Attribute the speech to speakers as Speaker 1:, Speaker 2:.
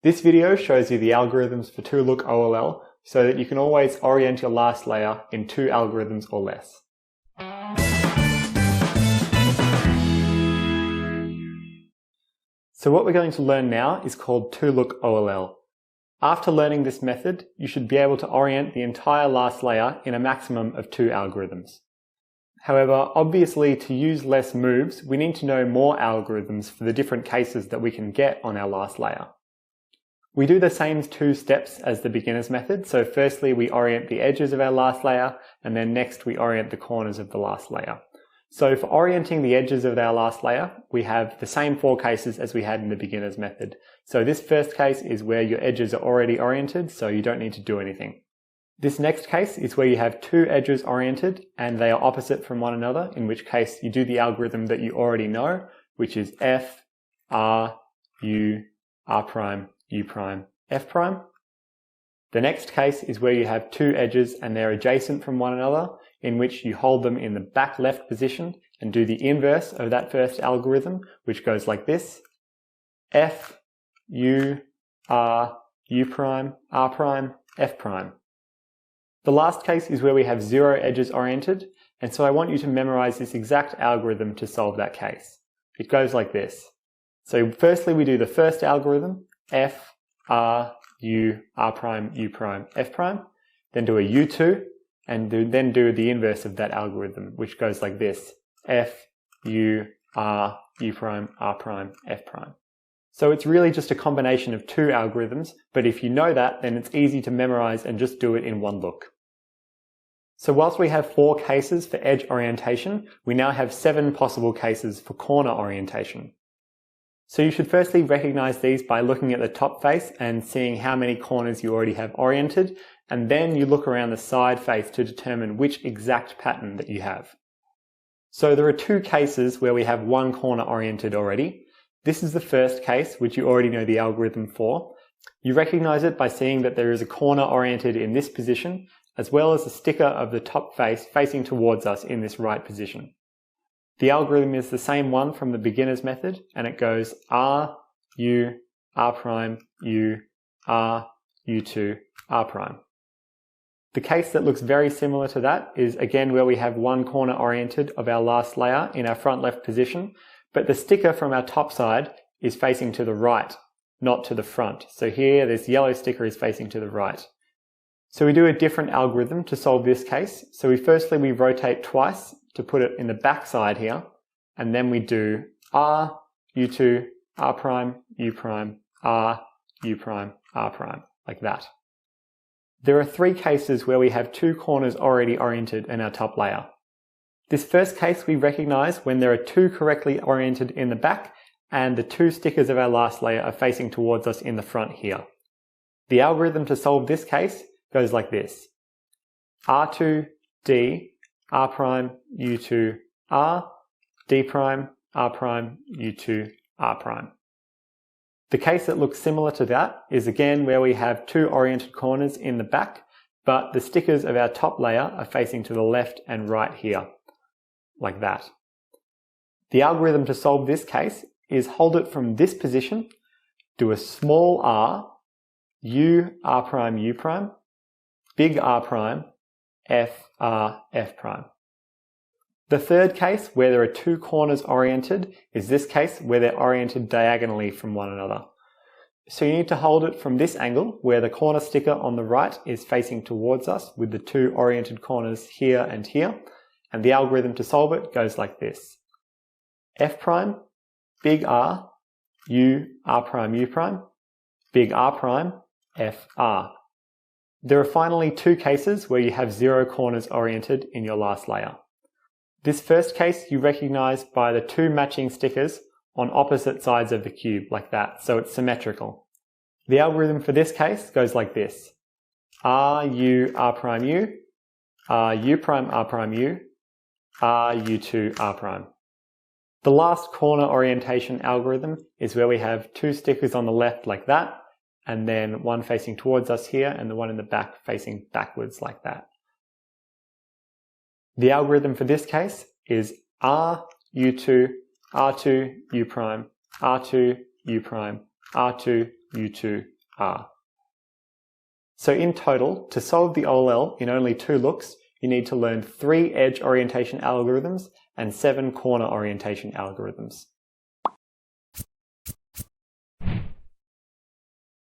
Speaker 1: This video shows you the algorithms for 2Look OLL so that you can always orient your last layer in 2 algorithms or less. So what we're going to learn now is called 2Look OLL. After learning this method, you should be able to orient the entire last layer in a maximum of 2 algorithms. However, obviously to use less moves, we need to know more algorithms for the different cases that we can get on our last layer. We do the same 2 steps as the beginner's method. So firstly, we orient the edges of our last layer, and then next we orient the corners of the last layer. So for orienting the edges of our last layer, we have the same 4 cases as we had in the beginner's method. So this first case is where your edges are already oriented, so you don't need to do anything. This next case is where you have 2 edges oriented and they are opposite from one another, in which case you do the algorithm that you already know, which is F, R, U, R prime, U prime, F prime. The next case is where you have 2 edges and they're adjacent from one another, in which you hold them in the back left position and do the inverse of that first algorithm, which goes like this: F, U, R, U prime, R prime, F prime. The last case is where we have 0 edges oriented, and so I want you to memorize this exact algorithm to solve that case. It goes like this. So firstly we do the first algorithm, F, R, U, R prime, U prime, F prime, then do a U2, and then do the inverse of that algorithm, which goes like this: F, U, R, U prime, R prime, F prime. So it's really just a combination of 2 algorithms, but if you know that, then it's easy to memorize and just do it in one look. So whilst we have 4 cases for edge orientation, we now have 7 possible cases for corner orientation. So you should firstly recognize these by looking at the top face and seeing how many corners you already have oriented, and then you look around the side face to determine which exact pattern that you have. So there are 2 cases where we have 1 corner oriented already. This is the first case, which you already know the algorithm for. You recognize it by seeing that there is a corner oriented in this position, as well as a sticker of the top face facing towards us in this right position. The algorithm is the same one from the beginner's method, and it goes R, U, R prime, U, R, U2, R prime. The case that looks very similar to that is again where we have 1 corner oriented of our last layer in our front left position, but the sticker from our top side is facing to the right, not to the front. So here this yellow sticker is facing to the right. So we do a different algorithm to solve this case. So we rotate twice to put it in the back side here, and then we do R, U2, R prime, U prime, R, U prime, R prime, like that. There are 3 cases where we have 2 corners already oriented in our top layer. This first case we recognize when there are 2 correctly oriented in the back and the 2 stickers of our last layer are facing towards us in the front here. The algorithm to solve this case goes like this: R2, D, R prime, U2, R, D prime, R prime, U2, R prime. The case that looks similar to that is again where we have 2 oriented corners in the back, but the stickers of our top layer are facing to the left and right here, like that. The algorithm to solve this case is hold it from this position, do a small r, U, R prime, U prime, big R prime, F, R, F prime. The third case, where there are 2 corners oriented, is this case where they're oriented diagonally from one another. So you need to hold it from this angle, where the corner sticker on the right is facing towards us with the 2 oriented corners here and here, and the algorithm to solve it goes like this: F prime, big R, U, R prime, U prime, big R prime, F, R. There are finally 2 cases where you have 0 corners oriented in your last layer. This first case you recognize by the 2 matching stickers on opposite sides of the cube, like that, so it's symmetrical. The algorithm for this case goes like this: R, U, R prime, U, R, U prime, R prime, U, R, U2, R prime. The last corner orientation algorithm is where we have 2 stickers on the left like that, and then one facing towards us here and the one in the back facing backwards like that. The algorithm for this case is R, U2, R2, U prime, R2, U prime, R2, U2, are. So in total, to solve the OLL in only 2 looks, you need to learn 3 edge orientation algorithms and 7 corner orientation algorithms.